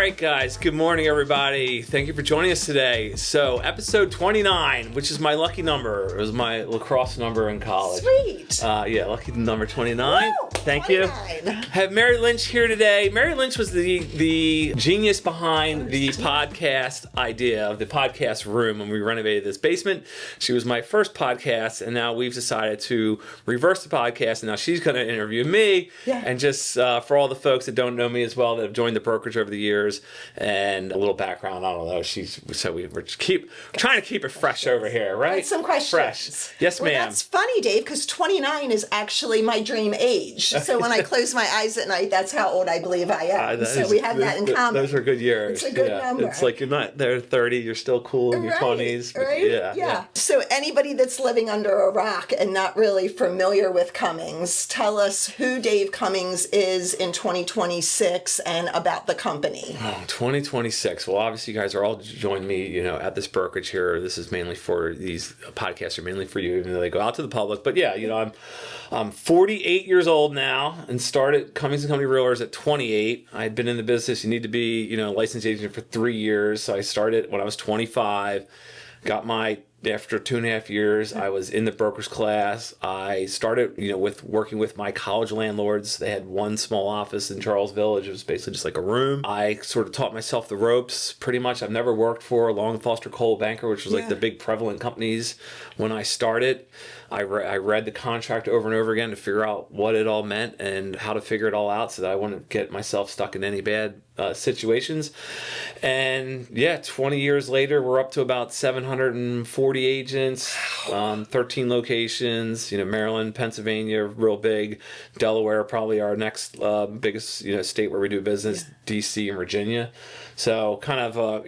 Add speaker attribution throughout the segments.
Speaker 1: right, guys. Good morning, everybody. Thank you for joining us today. So, episode 29, which is my lucky number. It was my lacrosse number in college.
Speaker 2: Sweet.
Speaker 1: Yeah, lucky number 29.
Speaker 2: Woo,
Speaker 1: Thank
Speaker 2: 29.
Speaker 1: you. Have Mary Lynch here today. Mary Lynch was the genius behind the podcast idea of the podcast room when we renovated this basement. She was my first podcast, and now we've decided to reverse the podcast, and now she's going to interview me.
Speaker 2: Yeah.
Speaker 1: And just for all the folks that don't know me as well, that have joined the brokerage over the years, and a little background, I don't know. We're trying to keep it fresh over here, right?
Speaker 2: Some questions.
Speaker 1: Fresh. Yes,
Speaker 2: well,
Speaker 1: ma'am.
Speaker 2: That's funny, Dave, because 29 is actually my dream age. So when I close my eyes at night, that's how old I believe I am. So we have that in common.
Speaker 1: Those are good years.
Speaker 2: It's a good number.
Speaker 1: It's like you're not there 30, you're still cool in your 20s.
Speaker 2: Right?
Speaker 1: Yeah.
Speaker 2: So anybody that's living under a rock and not really familiar with Cummings, tell us who Dave Cummings is in 2026 and about the company.
Speaker 1: 2026. Well, obviously, you guys are all joining me, at this brokerage here. This is mainly for these podcasts are mainly for you, even though they go out to the public. But yeah, I'm 48 years old now and started Cummings and Company Realtors at 28. I had been in the business. You need to be, a licensed agent for 3 years. So I started when I was 25. After 2.5 years, I was in the broker's class. I started, with working with my college landlords. They had one small office in Charles Village. It was basically just like a room. I sort of taught myself the ropes pretty much. I've never worked for Long Foster Cole Banker, which was like the big prevalent companies when I started. I read the contract over and over again to figure out what it all meant and how to figure it all out so that I wouldn't get myself stuck in any bad situations. And 20 years later, we're up to about 740 agents, 13 locations, Maryland, Pennsylvania, real big, Delaware, probably our next biggest, state where we do business, DC and Virginia. So kind of,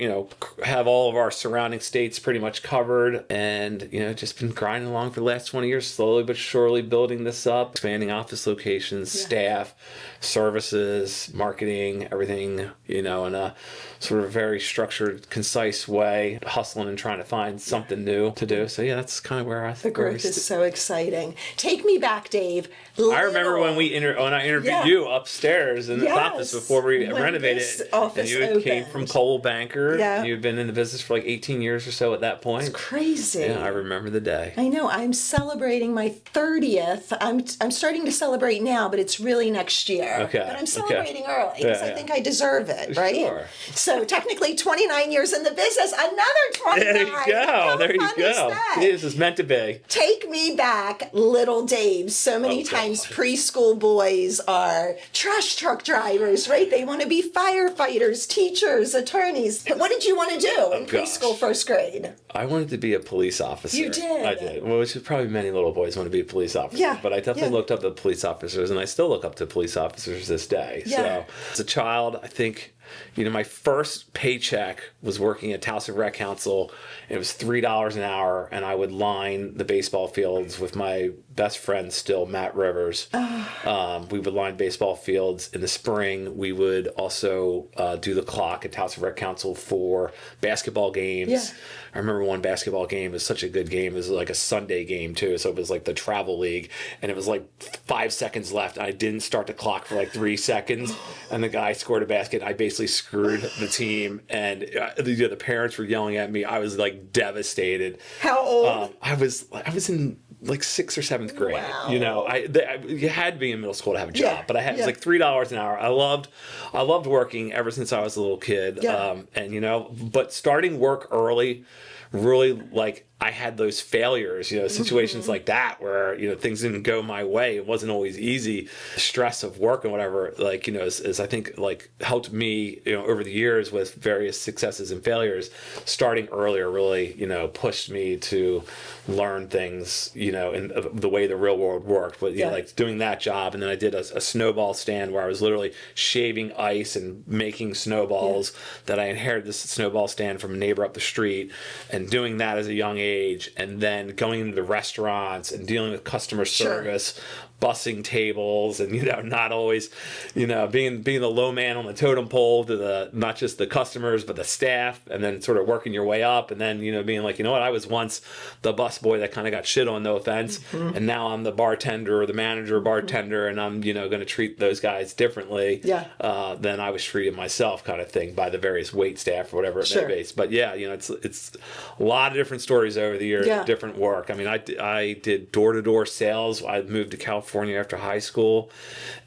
Speaker 1: have all of our surrounding states pretty much covered and, just been grinding along for the last 20 years, slowly but surely building this up, expanding office locations, staff, services, marketing, everything, in a sort of very structured, concise way, hustling and trying to find something new to do. So that's kind of where I think
Speaker 2: the growth is so exciting. Take me back, Dave. I
Speaker 1: remember when I interviewed you upstairs in the office before we renovated it. And you came from Cole Banker.
Speaker 2: Yeah.
Speaker 1: You've been in the business for like 18 years or so at that point.
Speaker 2: It's crazy.
Speaker 1: Yeah, I remember the day.
Speaker 2: I know. I'm celebrating my 30th. I'm starting to celebrate now, but it's really next year.
Speaker 1: Okay.
Speaker 2: But I'm celebrating early because I think I deserve it, right?
Speaker 1: Sure.
Speaker 2: So technically 29 years in the business, another 29.
Speaker 1: There you go. There you go. This is meant to be.
Speaker 2: Take me back, little Dave. So many times preschool boys are trash truck drivers, right? They want to be firefighters, teachers, attorneys. What did you want to do in preschool, first grade?
Speaker 1: I wanted to be a police officer.
Speaker 2: You did?
Speaker 1: I did. Well, which is probably many little boys want to be a police officer.
Speaker 2: Yeah.
Speaker 1: But I definitely looked up to police officers, and I still look up to police officers this day.
Speaker 2: Yeah.
Speaker 1: So as a child, I think, my first paycheck was working at Towson Rec Council. It was $3 an hour, and I would line the baseball fields with my best friend still, Matt Rivers. We would line baseball fields in the spring. We would also do the clock at Towson Rec Council for basketball games.
Speaker 2: Yeah.
Speaker 1: I remember one basketball game. It was such a good game. It was like a Sunday game, too. So it was like the travel league. And it was like 5 seconds left. And I didn't start the clock for like 3 seconds. And the guy scored a basket. I basically screwed the team. And the parents were yelling at me. I was like devastated.
Speaker 2: How old?
Speaker 1: I was in like 6th or 7th grade.
Speaker 2: Wow.
Speaker 1: You had to be in middle school to have a job.
Speaker 2: Yeah.
Speaker 1: But I had it was like $3 an hour. I loved working ever since I was a little kid.
Speaker 2: Yeah.
Speaker 1: But starting work early really, like, I had those failures, situations like that where, things didn't go my way. It wasn't always easy. Stress of work and whatever, is I think, helped me, over the years with various successes and failures. Starting earlier really, pushed me to learn things, in the way the real world worked. But, doing that job. And then I did a snowball stand where I was literally shaving ice and making snowballs that I inherited this snowball stand from a neighbor up the street. And doing that as a young age, age, and then going into the restaurants and dealing with customer service, bussing tables, and not always being the low man on the totem pole to the not just the customers but the staff, and then sort of working your way up, and then being like, what, I was once the bus boy that kind of got shit on, no offense, and now I'm the bartender or the manager bartender, and I'm going to treat those guys differently than I was treated myself, kind of thing, by the various wait staff or whatever it may be. But it's a lot of different stories over the years, different work. I mean, I did door-to-door sales. I moved to California after high school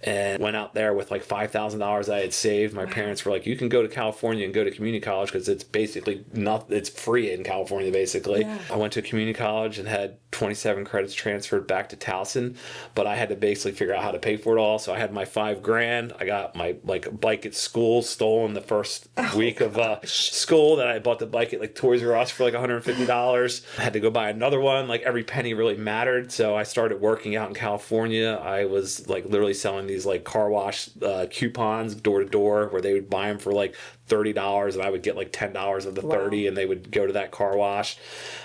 Speaker 1: and went out there with like $5,000 I had saved. My parents were like, you can go to California and go to community college because it's basically it's free in California, basically. I went to community college and had 27 credits transferred back to Towson, but I had to basically figure out how to pay for it all. So I had my $5,000. I got my bike at school stolen the first week of school. That I bought the bike at Toys R Us for $150. I had to go buy another one. Every penny really mattered. So I started working out in California. I was literally selling these car wash coupons door to door, where they would buy them for $30, and I would get $10 of the 30, and they would go to that car wash.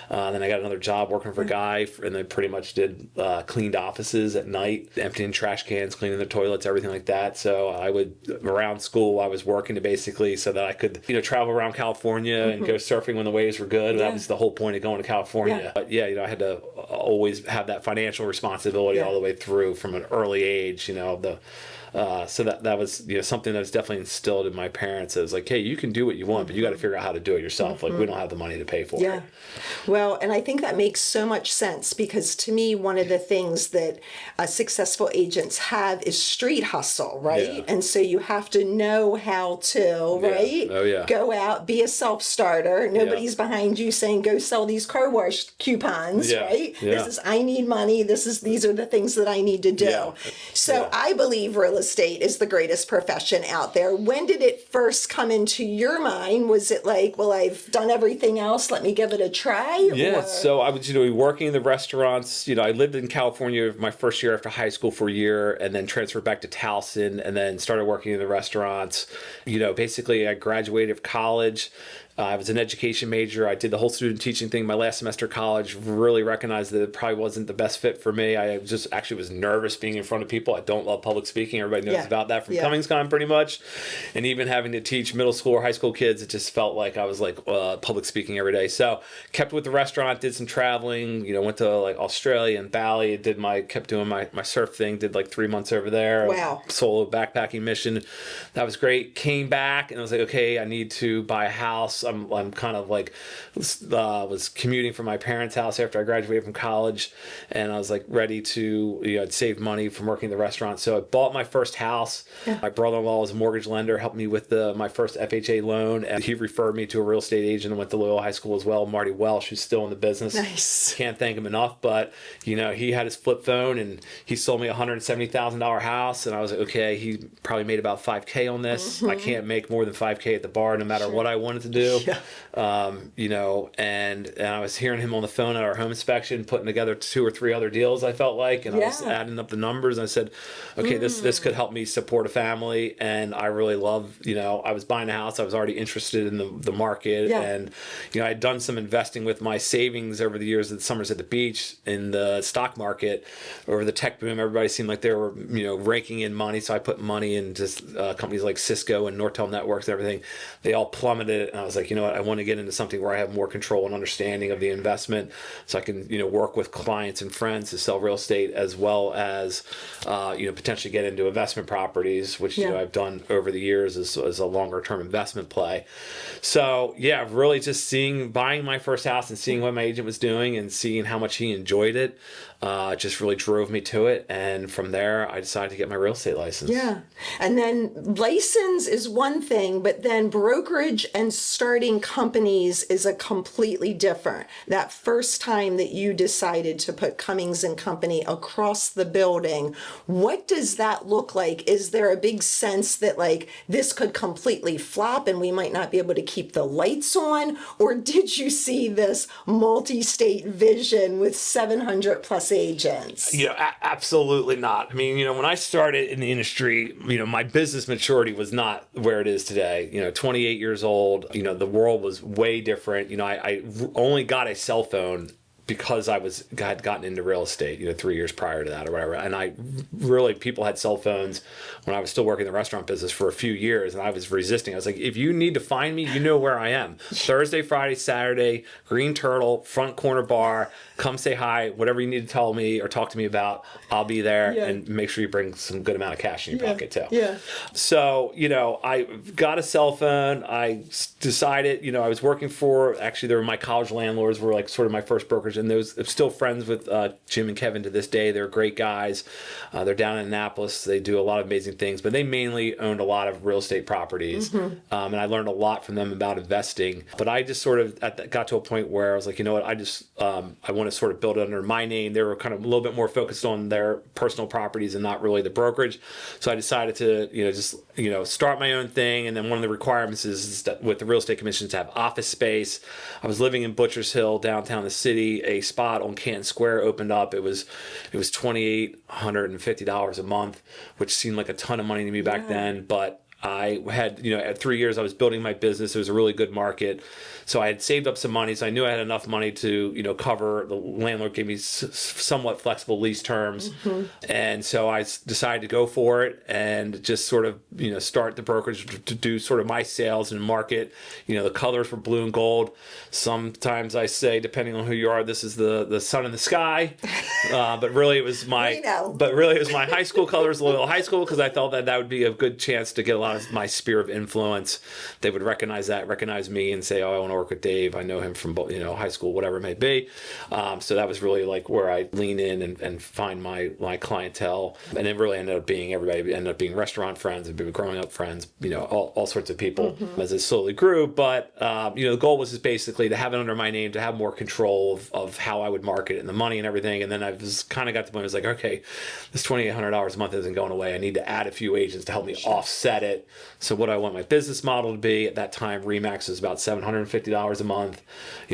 Speaker 1: Then I got another job working for a guy, and they pretty much did cleaned offices at night, emptying trash cans, cleaning the toilets, everything like that. So I would, around school, I was working to basically so that I could travel around California and go surfing when the waves were good. That was the whole point of going to California. But I had to always have that financial responsibility all the way through from an early age. So that was something that was definitely instilled in my parents. It was like, hey, you can do what you want, but you got to figure out how to do it yourself. We don't have the money to pay for it.
Speaker 2: Well, and I think that makes so much sense, because to me, one of the things that successful agents have is street hustle, right? And so you have to know how to, right? Go out, be a self-starter. Nobody's behind you saying, go sell these car wash coupons, right? This is, I need money. These are the things that I need to do. So I believe real estate is the greatest profession out there. When did it first come into your mind? Was it like, well, I've done everything else, let me give it a try?
Speaker 1: So I was working in the restaurants. I lived in California my first year after high school for a year, and then transferred back to Towson, and then started working in the restaurants. Basically I graduated college. I was an education major. I did the whole student teaching thing my last semester of college. Really recognized that it probably wasn't the best fit for me. I just actually was nervous being in front of people. I don't love public speaking. Everybody knows about that from Cummings Cast pretty much. And even having to teach middle school or high school kids, it just felt like I was public speaking every day. So kept with the restaurant, did some traveling, went to Australia and Bali, kept doing my surf thing, did 3 months over there.
Speaker 2: Wow.
Speaker 1: Solo backpacking mission. That was great. Came back and I was like, okay, I need to buy a house. I'm kind of was commuting from my parents' house after I graduated from college, and I was ready to I'd saved money from working in the restaurant, so I bought my first house. My brother-in-law was a mortgage lender, helped me with my first FHA loan, and he referred me to a real estate agent and went to Loyola High School as well, Marty Welsh, who's still in the business.
Speaker 2: Nice.
Speaker 1: Can't thank him enough. But he had his flip phone and he sold me a $170,000 house, and I was like, okay, he probably made about $5K on this. I can't make more than $5K at the bar no matter what I wanted to do. And I was hearing him on the phone at our home inspection, putting together 2 or 3 other deals, I felt like, and I was adding up the numbers, and I said, okay, this could help me support a family. And I really love, I was buying a house, I was already interested in the market, and I'd done some investing with my savings over the years, the summers at the beach, in the stock market. Over the tech boom, everybody seemed like they were raking in money, so I put money in just companies like Cisco and Nortel Networks and everything. They all plummeted, and I was like, you know what, I want to get into something where I have more control and understanding of the investment, so I can work with clients and friends to sell real estate, as well as potentially get into investment properties, which I've done over the years as a longer term investment play. So really just buying my first house and seeing what my agent was doing and seeing how much he enjoyed it just really drove me to it. And from there, I decided to get my real estate license.
Speaker 2: And then license is one thing, but then brokerage and starting companies is a completely different. That first time that you decided to put Cummings and Company across the building, what does that look like? Is there a big sense that this could completely flop and we might not be able to keep the lights on? Or did you see this multi-state vision with 700 plus agents?
Speaker 1: Absolutely not. I mean, when I started in the industry, my business maturity was not where it is today. 28 years old, the the world was way different. I only got a cell phone because had gotten into real estate, 3 years prior to that or whatever. And people had cell phones when I was still working in the restaurant business for a few years, and I was resisting. I was like, if you need to find me, you know where I am. Thursday, Friday, Saturday, Green Turtle, front corner bar, come say hi, whatever you need to tell me or talk to me about, I'll be there. And make sure you bring some good amount of cash in your pocket too.
Speaker 2: Yeah.
Speaker 1: So, I got a cell phone. I decided, I was working actually, they were my college landlords, were like sort of my first brokerage. And I'm still friends with Jim and Kevin to this day. They're great guys. They're down in Annapolis. They do a lot of amazing things, but they mainly owned a lot of real estate properties. And I learned a lot from them about investing. But I just sort of got to a point where I was like, you know what, I want to sort of build it under my name. They were kind of a little bit more focused on their personal properties and not really the brokerage. So I decided to, start my own thing. And then one of the requirements is that with the real estate commissions to have office space. I was living in Butchers Hill, downtown the city. A spot on Canton Square opened up. It was $2,850 a month, which seemed like a ton of money to me back then. But I had, at 3 years, I was building my business. It was a really good market. So I had saved up some money. So I knew I had enough money to, cover. The landlord gave me somewhat flexible lease terms. And so I decided to go for it and just sort of, start the brokerage to do sort of my sales and market. The colors were blue and gold. Sometimes I say, depending on who you are, this is the sun in the sky. But really it was my high school colors, Loyola High School, because I thought that would be a good chance to get a lot of my sphere of influence. They would recognize me and say, oh, I want to work with Dave. I know him from, high school, whatever it may be. So that was really like where I lean in and find my clientele. And it really everybody ended up being restaurant friends and growing up friends, all sorts of people as it slowly grew. But, the goal was just basically to have it under my name, to have more control of how I would market it and the money and everything. And then I was kind of got to the point where I was like, okay, this $2,800 a month isn't going away. I need to add a few agents to help me offset it. So what I want my business model to be at that time, Remax was about $750 a month,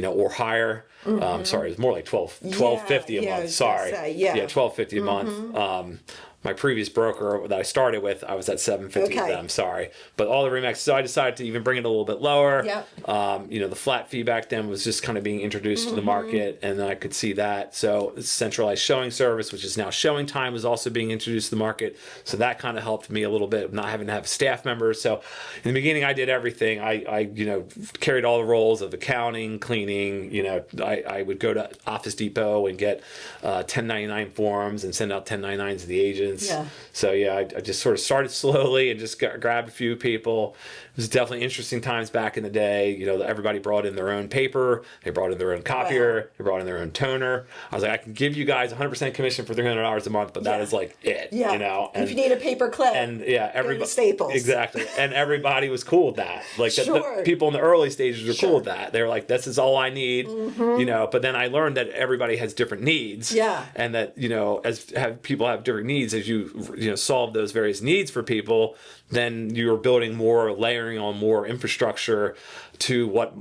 Speaker 1: or higher. Sorry, it was more like $1,250 a month. Sorry. $1,250 a month. My previous broker that I started with, I was at $750 with them. Sorry, but all the Remax. So I decided to even bring it a little bit lower. The flat fee back then was just kind of being introduced to the market, and then I could see that. So centralized showing service, which is now Showing Time, was also being introduced to the market. So that kind of helped me a little bit, not having to have staff members. So in the beginning, I did everything. I carried all the roles of accounting, cleaning. I would go to Office Depot and get 1099 forms and send out 1099s to the agents. So I just sort of started slowly and just grabbed a few people. It was definitely interesting times back in the day. Everybody brought in their own paper. They brought in their own copier. They brought in their own toner. I was like, I can give you guys 100% commission for $300 a month, but that is like it. And
Speaker 2: if you need a paper clip,
Speaker 1: everybody
Speaker 2: Staples.
Speaker 1: Exactly, and everybody was cool with that. Like the people in the early stages were cool with that. They were like, this is all I need. But then I learned that everybody has different needs. And that people have different needs, as you solve those various needs for people, then you're building more, layering on more infrastructure to what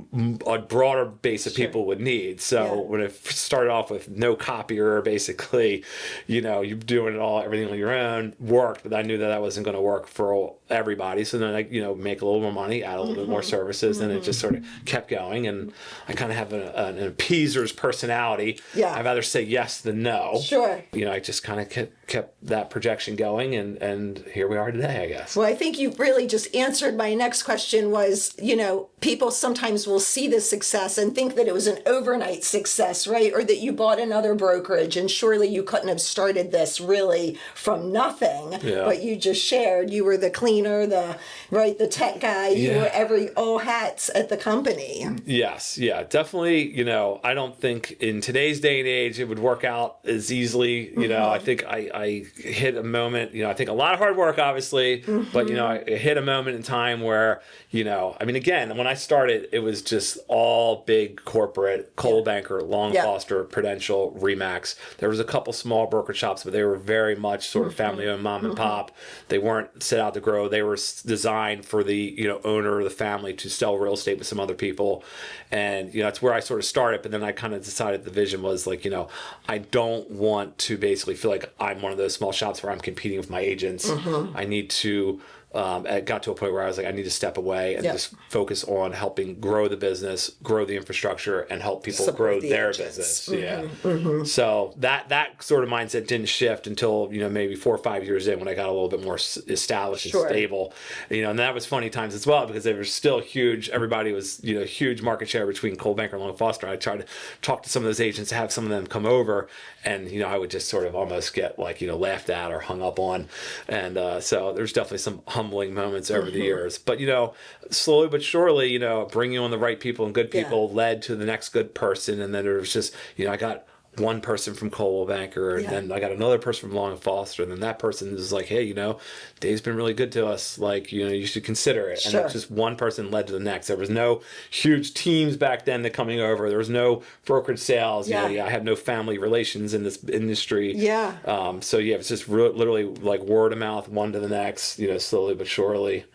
Speaker 1: a broader base of people would need. So when it started off with no copier, basically, you're doing everything on your own, worked, but I knew that wasn't going to work for everybody. So then I, make a little more money, add a little bit more services, and it just sort of kept going. And I kind of have an appeaser's personality. I'd rather say yes than no. I just kind of kept that projection going, and here we are today, I guess.
Speaker 2: Well, I think you really just answered my next question was, people sometimes will see the success and think that it was an overnight success, right? Or that you bought another brokerage, and surely you couldn't have started this really from nothing. But you just shared, you were the cleaner, the tech guy, you were all hats at the company.
Speaker 1: Yes, definitely. I don't think in today's day and age it would work out as easily. I think I hit a moment, I think a lot of hard work, obviously, but, I hit a moment in time where, again, when I started, it was just all big corporate, Coldwell Banker, Long Foster, Prudential, Remax. There was a couple small brokerage shops, but they were very much sort of family-owned, mom and pop. They weren't set out to grow. They were designed for the, owner or the family to sell real estate with some other people. And, that's where I sort of started. But then I kind of decided the vision was like, I don't want to basically feel like I'm one of those small shops where I'm competing with my agents. I need to it got to a point where I was like, I need to step away and just focus on helping grow the business, grow the infrastructure, and help people grow their business. So that sort of mindset didn't shift until, maybe 4 or 5 years in, when I got a little bit more established and stable. And that was funny times as well, because they were still huge. Everybody was, huge market share between Coldwell Banker and Long Foster. I tried to talk to some of those agents, have some of them come over, and I would just sort of almost get laughed at or hung up on. And so there's definitely some humbling moments over the years. But slowly but surely, bringing on the right people and good people led to the next good person. And then there was just, I got one person from Coldwell Banker, and then I got another person from Long and Foster, and then that person is like, hey, Dave's been really good to us. You should consider it. And it's just one person led to the next. There was no huge teams back then that coming over. There was no brokerage sales. I had no family relations in this industry. So it's just literally like word of mouth, one to the next, slowly but surely.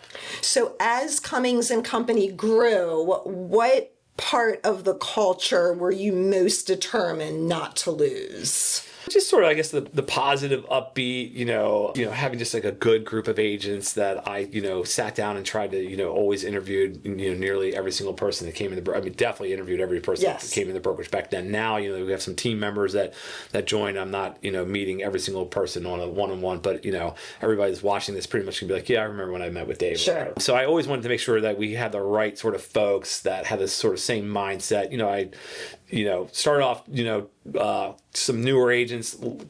Speaker 2: So as Cummings and Company grew, what part of the culture were you most determined not to lose?
Speaker 1: Just sort of, I guess, the positive, upbeat, having just like a good group of agents that I, sat down and tried to, always interviewed, nearly every single person that came in definitely interviewed every person that came in the brokerage back then. Now, we have some team members that join. I'm not, meeting every single person on a one-on-one, but, everybody's watching this pretty much can be like, yeah, I remember when I met with Dave.
Speaker 2: Sure.
Speaker 1: So I always wanted to make sure that we had the right sort of folks that had this sort of same mindset. I started off, some newer agents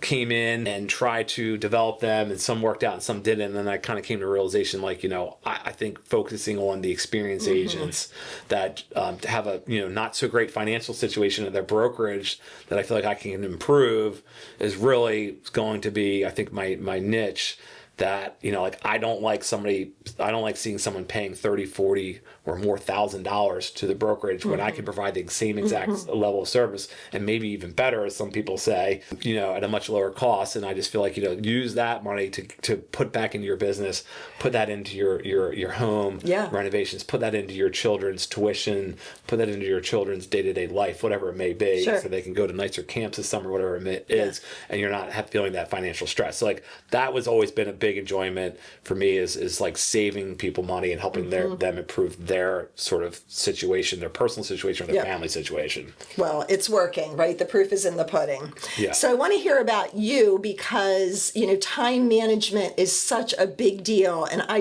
Speaker 1: came in and tried to develop them, and some worked out and some didn't. And then I kind of came to a realization, I think focusing on the experienced agents that have a, not so great financial situation at their brokerage that I feel like I can improve is really going to be, I think, my niche. That, I don't like seeing someone paying 30, 40 or more $1,000 to the brokerage when I can provide the same exact level of service, and maybe even better, as some people say, at a much lower cost. And I just feel like, use that money to put back into your business, put that into your home renovations, put that into your children's tuition, put that into your children's day-to-day life, whatever it may be, so they can go to nicer camps this summer, whatever it is, and you're not feeling that financial stress. So that was always been a big enjoyment for me, is like saving people money and helping them improve their sort of situation, their personal situation, or their family situation.
Speaker 2: Well, it's working, right? The proof is in the pudding.
Speaker 1: Yeah.
Speaker 2: So I want to hear about you, because, time management is such a big deal. And I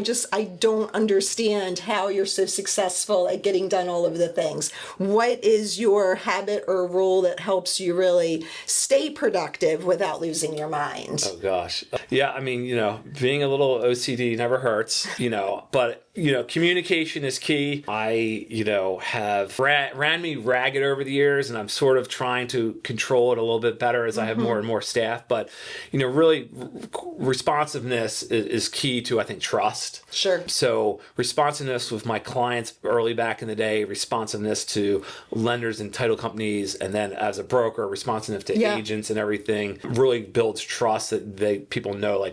Speaker 2: don't understand how you're so successful at getting done all of the things. What is your habit or rule that helps you really stay productive without losing your mind?
Speaker 1: Oh, gosh. Yeah, being a little OCD never hurts, but communication is key. I, have ran me ragged over the years, and I'm sort of trying to control it a little bit better as I have more and more staff. But, really responsiveness is key to, I think, trust.
Speaker 2: Sure.
Speaker 1: So responsiveness with my clients early back in the day, responsiveness to lenders and title companies, and then as a broker, responsiveness to agents and everything really builds trust that people know,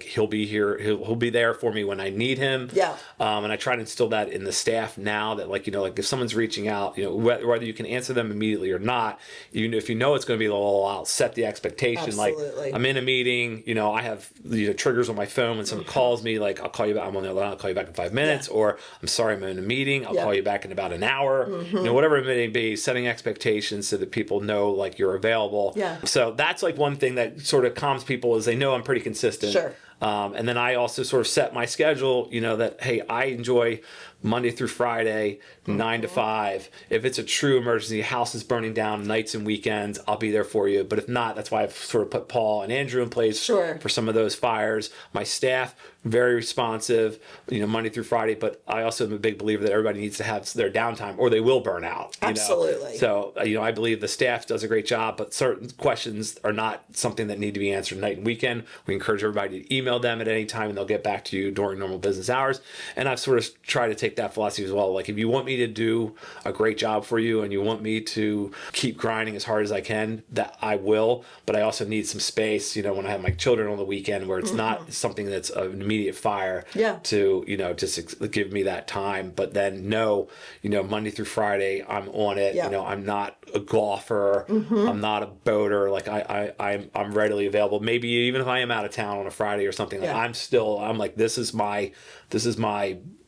Speaker 1: he'll be here, he'll be there for me when I need him. Yeah. And I try to instill that in the staff now, that if someone's reaching out, whether you can answer them immediately or not, even if it's going to be a little while, set the expectation.
Speaker 2: Absolutely.
Speaker 1: Like, I'm in a meeting, I have triggers on my phone when someone calls me, like, I'll call you back, I'm on the other line, I'll call you back in 5 minutes, or I'm sorry, I'm in a meeting, I'll call you back in about an hour. Whatever it may be, setting expectations so that people know you're available. Yeah. So that's one thing that sort of calms people, is they know I'm pretty consistent.
Speaker 2: Sure.
Speaker 1: And then I also sort of set my schedule, that, hey, I enjoy Monday through Friday, 9 to 5. If it's a true emergency, house is burning down, nights and weekends, I'll be there for you. But if not, that's why I've sort of put Paul and Andrew in place for some of those fires. My staff, very responsive, Monday through Friday. But I also am a big believer that everybody needs to have their downtime, or they will burn out.
Speaker 2: Absolutely.
Speaker 1: So, I believe the staff does a great job, but certain questions are not something that need to be answered night and weekend. We encourage everybody to email them at any time, and they'll get back to you during normal business hours. And I've sort of tried to take take that philosophy as well. Like, if you want me to do a great job for you and you want me to keep grinding as hard as I can, that I will, but I also need some space, when I have my children on the weekend, where it's not something that's an immediate fire to, just give me that time. But then Monday through Friday, I'm on it. I'm not a golfer. I'm not a boater. Like, I'm readily available. Maybe even if I am out of town on a Friday or something, I'm like, this is my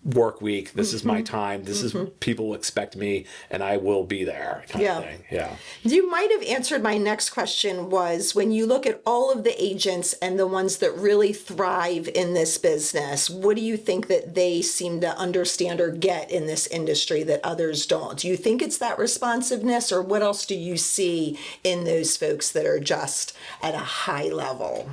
Speaker 1: work week. This is my time. This is people expect me, and I will be there, kind of thing. Yeah.
Speaker 2: You might have answered my next question, was when you look at all of the agents and the ones that really thrive in this business, what do you think that they seem to understand or get in this industry that others don't? Do you think it's that responsiveness, or what else do you see in those folks that are just at a high level?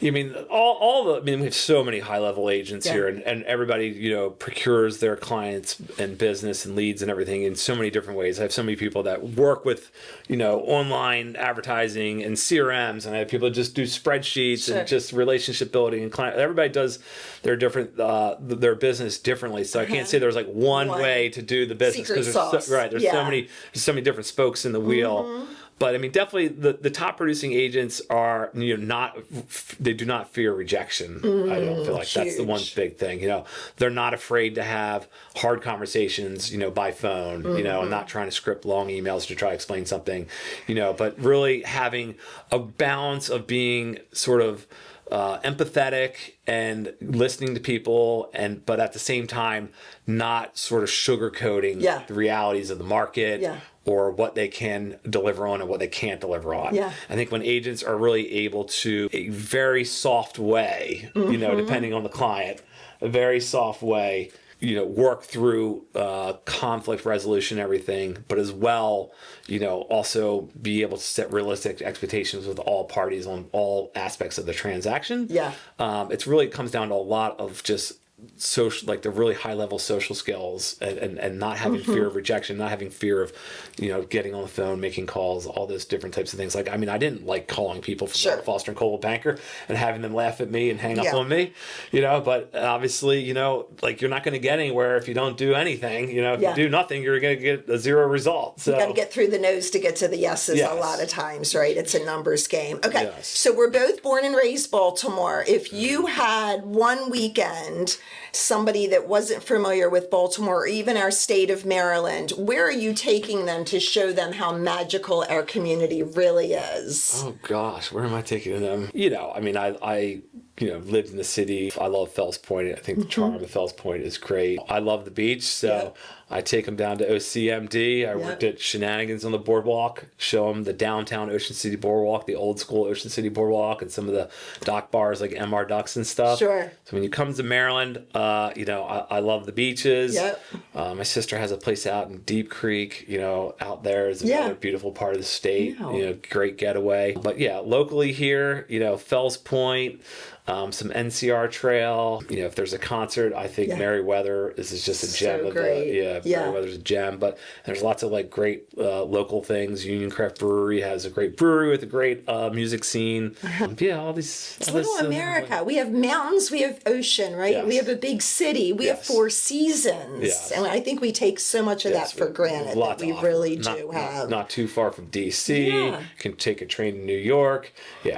Speaker 1: You mean we have so many high level agents here, and everybody, procures their clients and business and leads and everything in so many different ways. I have so many people that work with, online advertising and CRMs, and I have people that just do spreadsheets and just relationship building and client. Everybody does their their business differently. So I can't say there's like one way to do the business, because there's so many different spokes in the wheel. But I mean, definitely the top producing agents are, they do not fear rejection. I don't feel like that's the one big thing. They're not afraid to have hard conversations, by phone, and not trying to script long emails to try to explain something, but really having a balance of being sort of empathetic and listening to people, but at the same time not sort of sugarcoating the realities of the market or what they can deliver on and what they can't deliver on. I think when agents are really able to, a very soft way, depending on the client, a very soft way, work through conflict resolution, everything, but as well, also be able to set realistic expectations with all parties on all aspects of the transaction. It's really comes down to a lot of just social, like the really high level social skills, and not having fear of rejection, not having fear of, getting on the phone, making calls, all those different types of things. Like, I mean, I didn't like calling people from Foster and Cole Banker and having them laugh at me and hang up on me, but obviously, like, you're not going to get anywhere if you don't do anything. If you do nothing, you're going to get a zero result. So
Speaker 2: you got to get through the no's to get to the yeses a lot of times, right? It's a numbers game. Okay. So we're both born and raised Baltimore. If you had one weekend, somebody that wasn't familiar with Baltimore or even our state of Maryland, where are you taking them to show them how magical our community really is?
Speaker 1: Oh gosh, where am I taking them? I mean, I lived in the city. I love Fells Point. I think the charm of Fells Point is great. I love the beach, so I take them down to OCMD. I worked at Shenanigans on the boardwalk, show them the downtown Ocean City boardwalk, the old school Ocean City boardwalk, and some of the dock bars like MR Ducks and stuff.
Speaker 2: Sure.
Speaker 1: So when you come to Maryland, I love the beaches. My sister has a place out in Deep Creek, out there is another beautiful part of the state, great getaway. But locally here, Fells Point, some NCR Trail. If there's a concert, I think Merriweather is just a gem of Merriweather's a gem. But there's lots of like great local things. Union Craft Brewery has a great brewery with a great music scene. All these.
Speaker 2: It's little America. We have mountains, we have ocean, right? We have a big city, we have four seasons, and I think we take so much of that for granted. That we really do have.
Speaker 1: Not too far from DC. Can take a train to New York.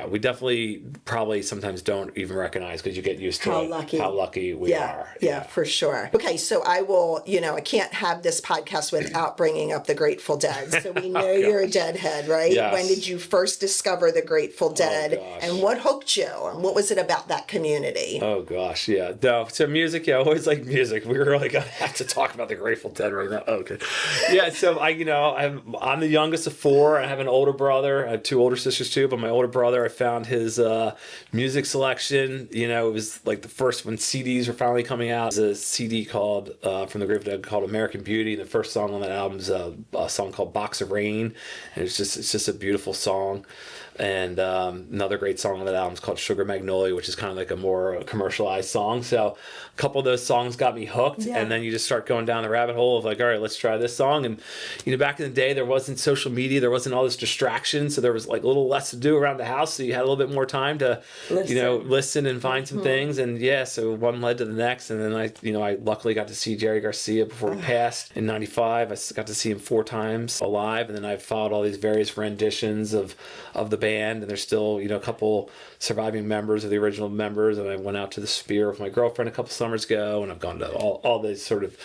Speaker 1: We definitely probably sometimes don't even recognize, because you get used to how lucky we are.
Speaker 2: For sure. Okay, so I will, I can't have this podcast without bringing up the Grateful Dead. So we know you're a Deadhead, right?
Speaker 1: Yes.
Speaker 2: When did you first discover the Grateful Dead, and what hooked you, and what was it about that community?
Speaker 1: Oh gosh, no. So music, I always like music. We really gonna have to talk about the Grateful Dead right now. Okay. So I'm the youngest of four. I have an older brother. I have two older sisters too, but my older brother, I found his music selection. It was like the first when CDs were finally coming out. There's a CD called from the Grateful Dead called American Beauty. The first song on that album is a song called Box of Rain, and it's just a beautiful song. And another great song on that album is called Sugar Magnolia, which is kind of like a more commercialized song. So a couple of those songs got me hooked.
Speaker 2: Yeah.
Speaker 1: And then you just start going down the rabbit hole of like, all right, let's try this song. And, back in the day, there wasn't social media. There wasn't all this distraction. So there was like a little less to do around the house. So you had a little bit more time to, listen and find some things. And so one led to the next. And then I luckily got to see Jerry Garcia before he passed in 95. I got to see him 4 times alive. And then I've followed all these various renditions of the band. And there's still, a couple surviving members of the original members. And I went out to the Sphere with my girlfriend a couple summers ago. And I've gone to all these sort of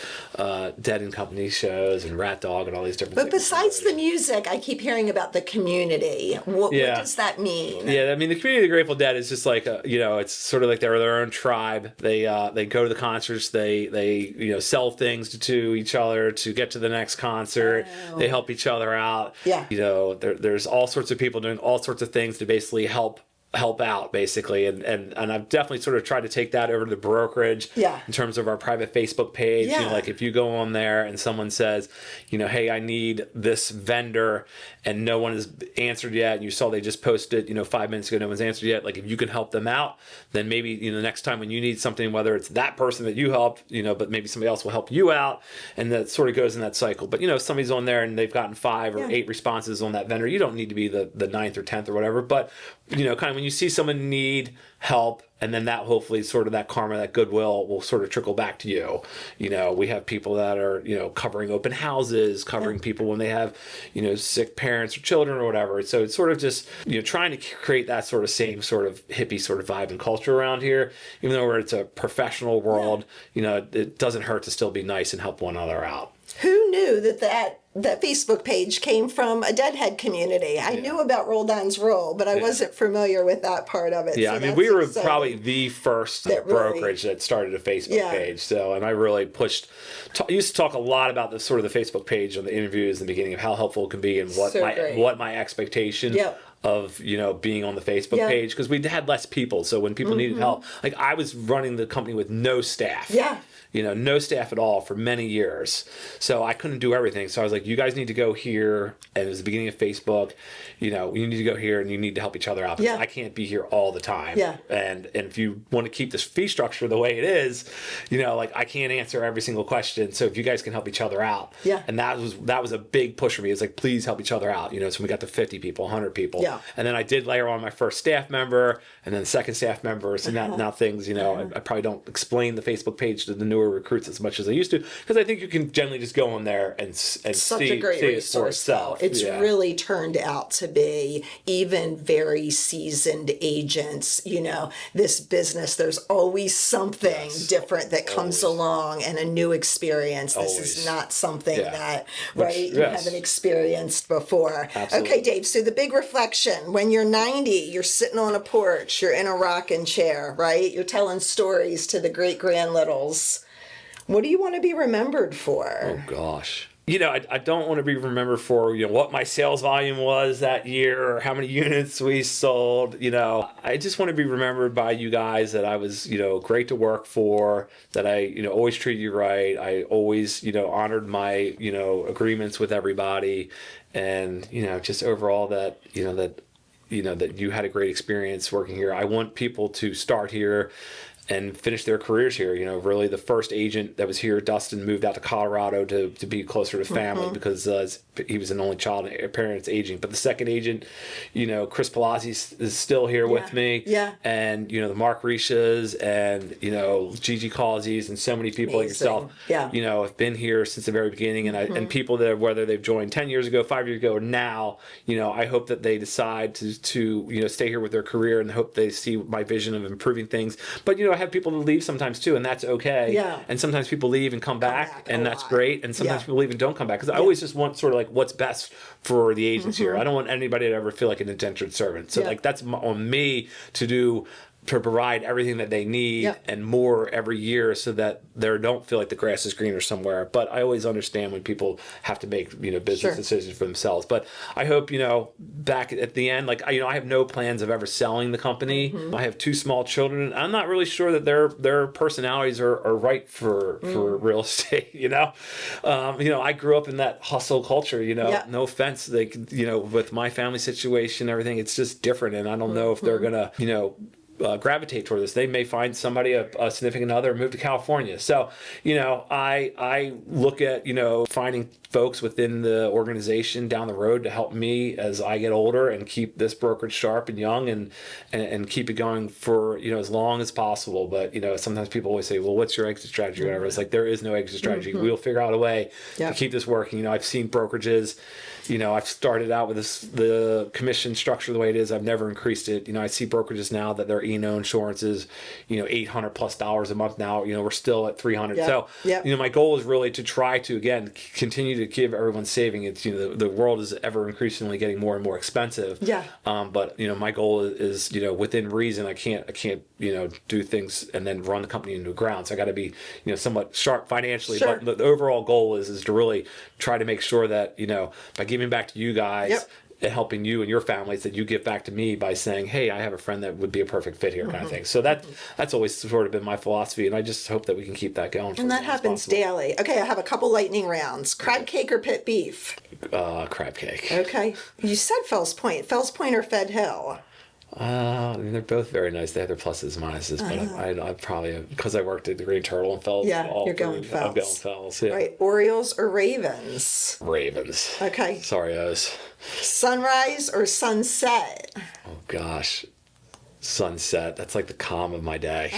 Speaker 1: Dead and Company shows and Rat Dog and all these different
Speaker 2: But
Speaker 1: things.
Speaker 2: besides the music, I keep hearing about the community. What does that mean?
Speaker 1: Yeah, I mean, the community of the Grateful Dead is just like, it's sort of like they're their own tribe. They go to the concerts. They sell things to each other to get to the next concert.
Speaker 2: Oh.
Speaker 1: They help each other out.
Speaker 2: Yeah.
Speaker 1: There's all sorts of people doing all sorts of things to basically help out basically, and I've definitely sort of tried to take that over to the brokerage in terms of our private Facebook page. Like if you go on there and someone says, hey, I need this vendor and no one has answered yet, and you saw they just posted 5 minutes ago, no one's answered yet, like if you can help them out, then maybe the next time when you need something, whether it's that person that you helped, but maybe somebody else will help you out, and that sort of goes in that cycle. But if somebody's on there and they've gotten 5 or 8 responses on that vendor, you don't need to be the 9th or 10th or whatever, but kind of when you see someone need help, and then that hopefully sort of that karma, that goodwill will sort of trickle back to you. We have people that are, covering open houses, covering people when they have, sick parents or children or whatever. So it's sort of just, trying to create that sort of same sort of hippie sort of vibe and culture around here, even though it's a professional world, it doesn't hurt to still be nice and help one another out.
Speaker 2: Who knew that Facebook page came from a Deadhead community? I knew about Roll Don's Roll, but I wasn't familiar with that part of it.
Speaker 1: Yeah,
Speaker 2: So
Speaker 1: we were
Speaker 2: exciting.
Speaker 1: probably the first brokerage that started a Facebook page. So, and I really used to talk a lot about the sort of the Facebook page on the interviews in the beginning of how helpful it can be and what my expectation of being on the Facebook page, because we had less people. So when people needed help, like I was running the company with no staff.
Speaker 2: Yeah.
Speaker 1: No staff at all for many years. So I couldn't do everything. So I was like, you guys need to go here. And it was the beginning of Facebook. You need to go here and you need to help each other out. Because I can't be here all the time.
Speaker 2: Yeah.
Speaker 1: And if you want to keep this fee structure the way it is, I can't answer every single question. So if you guys can help each other out.
Speaker 2: Yeah.
Speaker 1: And that was a big push for me. It's like, please help each other out. So we got to 50 people, 100 people.
Speaker 2: Yeah.
Speaker 1: And then I did layer on my first staff member and then second staff member. So now things, I probably don't explain the Facebook page to the newer recruits as much as I used to, because I think you can generally just go on there and
Speaker 2: Such
Speaker 1: see,
Speaker 2: a great
Speaker 1: see
Speaker 2: resource,
Speaker 1: it for itself.
Speaker 2: It's really turned out to be, even very seasoned agents, this business, there's always something different that comes along and a new experience. This is not something that, you haven't experienced before.
Speaker 1: Absolutely.
Speaker 2: Okay, Dave, so the big reflection, when you're 90, you're sitting on a porch, you're in a rocking chair, right? You're telling stories to the great-grandlittles. What do you want to be remembered for?
Speaker 1: Oh, gosh. I don't want to be remembered for, what my sales volume was that year or how many units we sold. I just want to be remembered by you guys that I was, great to work for, that I, always treated you right. I always, honored my, agreements with everybody. And, just overall that you had a great experience working here. I want people to start here and finish their careers here. Really the first agent that was here, Dustin, moved out to Colorado to be closer to family because he was an only child and parents aging. But the second agent, Chris Palazzi is still here with me.
Speaker 2: Yeah.
Speaker 1: And, the Mark Rishas and, Gigi Causey's and so many people like yourself, have been here since the very beginning. And and people that, whether they've joined 10 years ago, 5 years ago, or now, I hope that they decide to stay here with their career, and hope they see my vision of improving things. But, I have people that leave sometimes too, and that's okay.
Speaker 2: Yeah.
Speaker 1: And sometimes people leave and come back and that's great. And sometimes people leave and don't come back, because I always just want sort of like what's best for the agents here. I don't want anybody to ever feel like an indentured servant. So like that's on me to do to provide everything that they need and more every year, so that they don't feel like the grass is greener somewhere. But I always understand when people have to make, business decisions for themselves. But I hope, back at the end, like, I have no plans of ever selling the company. I have 2 small children. I'm not really sure that their personalities are right for real estate. I grew up in that hustle culture, no offense, like, with my family situation, everything, it's just different. And I don't know if they're gonna, gravitate toward this. They may find somebody, a significant other, and move to California. So, I look at, finding folks within the organization down the road to help me as I get older and keep this brokerage sharp and young and keep it going for, as long as possible. But, sometimes people always say, well, what's your exit strategy or whatever? It's like, there is no exit strategy. We'll figure out a way to keep this working. I've seen brokerages, I've started out with the commission structure the way it is. I've never increased it. I see brokerages now that their E&O insurance is, $800+ a month now. We're still at $300. So, my goal is really to try to, again, continue to give everyone saving. It's, the world is ever increasingly getting more and more expensive. But, my goal is, within reason. I can't, do things and then run the company into the ground. So I got to be, somewhat sharp financially. But the overall goal is to really try to make sure that, by giving back to you guys and helping you and your families, that you give back to me by saying, hey, I have a friend that would be a perfect fit here, kind of thing. So that's always sort of been my philosophy, and I just hope that we can keep that going.
Speaker 2: And that happens daily. Okay, I have a couple lightning rounds. Crab cake or pit beef?
Speaker 1: Crab cake.
Speaker 2: Okay. You said Fells Point. Fells Point or Fed Hill?
Speaker 1: They're both very nice. They have their pluses and minuses, but I probably, because I worked at the Green Turtle and Fells.
Speaker 2: You're going Fells.
Speaker 1: I'm going Fells. Yeah.
Speaker 2: Right. Orioles or Ravens?
Speaker 1: Ravens.
Speaker 2: Okay.
Speaker 1: Sorry, O's.
Speaker 2: Sunrise or sunset?
Speaker 1: Oh gosh, sunset. That's like the calm of my day.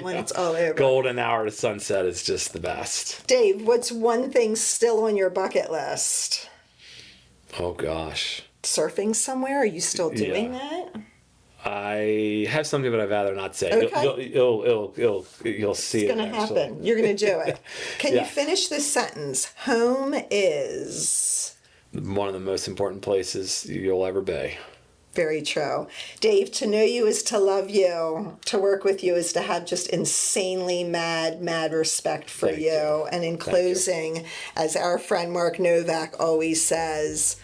Speaker 2: When it's all over.
Speaker 1: Golden hour to sunset is just the best.
Speaker 2: Dave, what's one thing still on your bucket list?
Speaker 1: Oh gosh.
Speaker 2: Surfing somewhere? Are you still doing that?
Speaker 1: I have something, but I'd rather not say.
Speaker 2: Okay.
Speaker 1: You'll see.
Speaker 2: It's going to happen. You're going to do it. Can you finish this sentence? Home is
Speaker 1: one of the most important places you'll ever be.
Speaker 2: Very true. Dave, to know you is to love you. To work with you is to have just insanely mad respect for you. And in closing, as our friend Mark Novak always says,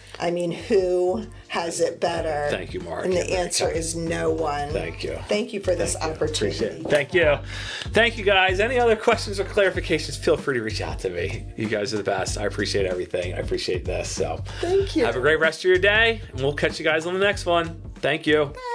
Speaker 2: who has it better?
Speaker 1: Thank you, Mark.
Speaker 2: And the answer is no one.
Speaker 1: Thank you.
Speaker 2: Thank you for this opportunity.
Speaker 1: Appreciate it. Thank you. Thank you, guys. Any other questions or clarifications, feel free to reach out to me. You guys are the best. I appreciate everything. I appreciate this. So
Speaker 2: thank you.
Speaker 1: Have a great rest of your day, and we'll catch you guys on the next one. Thank you.
Speaker 2: Bye.